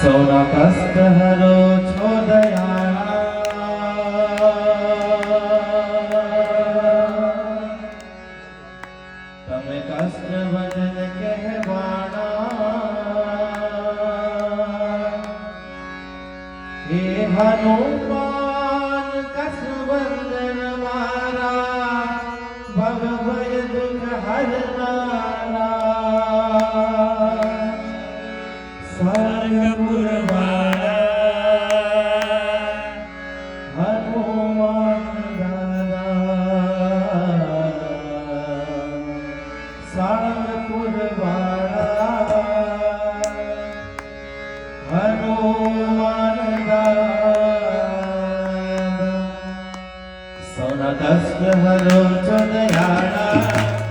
સૌના કષ્ટ હરો છો દયાળા, તમે કષ્ટ વદન કહેવાણા. હે હનુમાન કષ્ટ વંદન મારા, ભવ ભય દુઃખ હરનારા. સૌના કષ્ટ હરો છો દયાળા,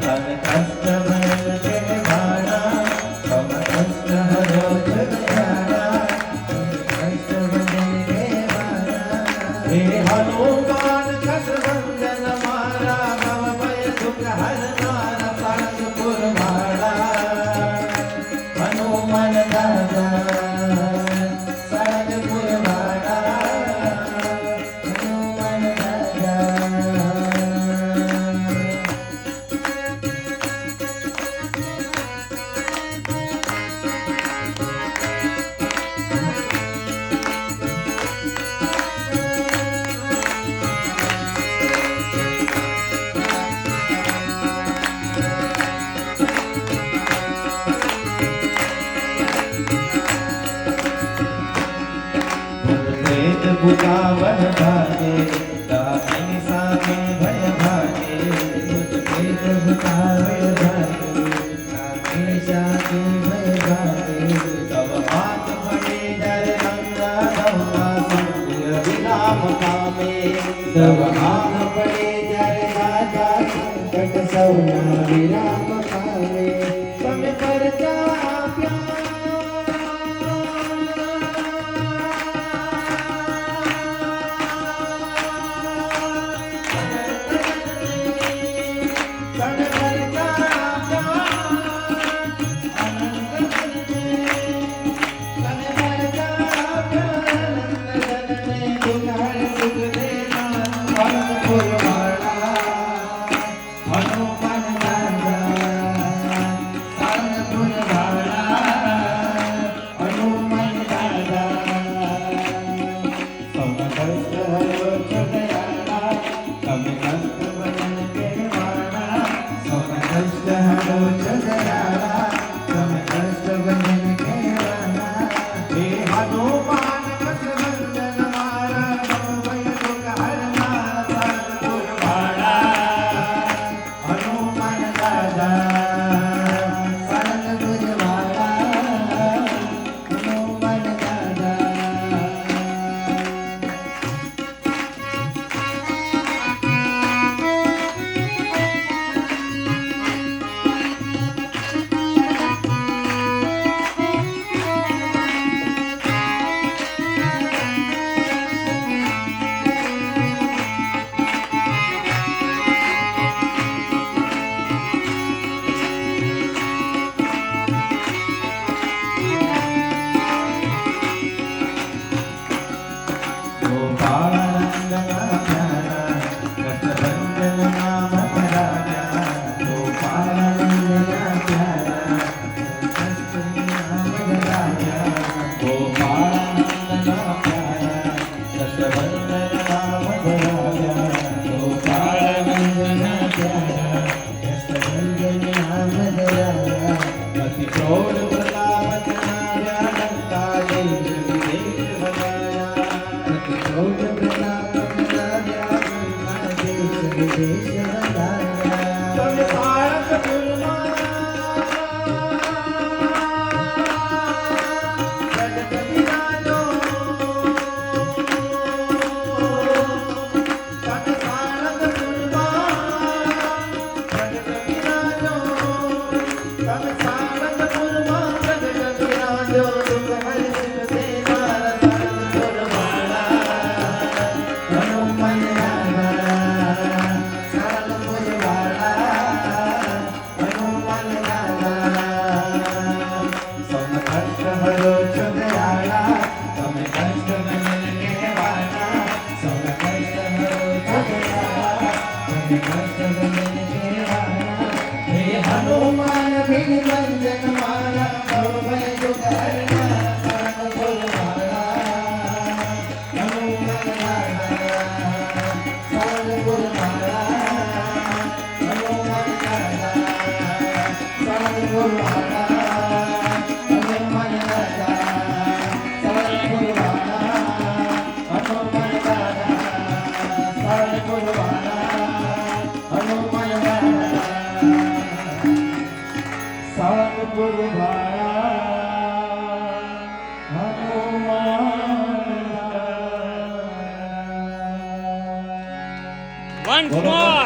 તમે કષ્ટ વંદન કહેવાણા. સૌના કષ્ટ હરો છો દયાળા, કષ્ટ વંદન કહેવાણા. હે હનુમાન કષ્ટ વંદન મારા, ભવ ભય દુઃખ હરનારા. સાળંગપુર વાળા હનુમાન દાદા, સાળંગપુર વાળા હનુમાન ભૂતાવન ભાગે, દામિની સામે ભય ભાગે. ભૂત ભૂતાવન ભાગે, દામિની સામે ભય ભાગે. તવ હાથ મળે જરે ગંગા ગૌરા, સંકટ વિરામ પામે. તવ હાથ મળે જરે રાજા, સંકટ સૌના વિરામ પામે. તમે પરચા આપ્યા તમે સાળંગપુરમાં જન્માલા ભવભય દુઃખ હરણા સાનપુર વાળા હનુમાન દાદા સાનપુર વાળા હનુમાન દાદા સાનપુર વાળા હનુમાન દાદા સાનપુર વાળા હનુમાન દાદા સાનપુર વાળા હનુમાન દાદા સાનપુર વાળા હનુમાન Once more.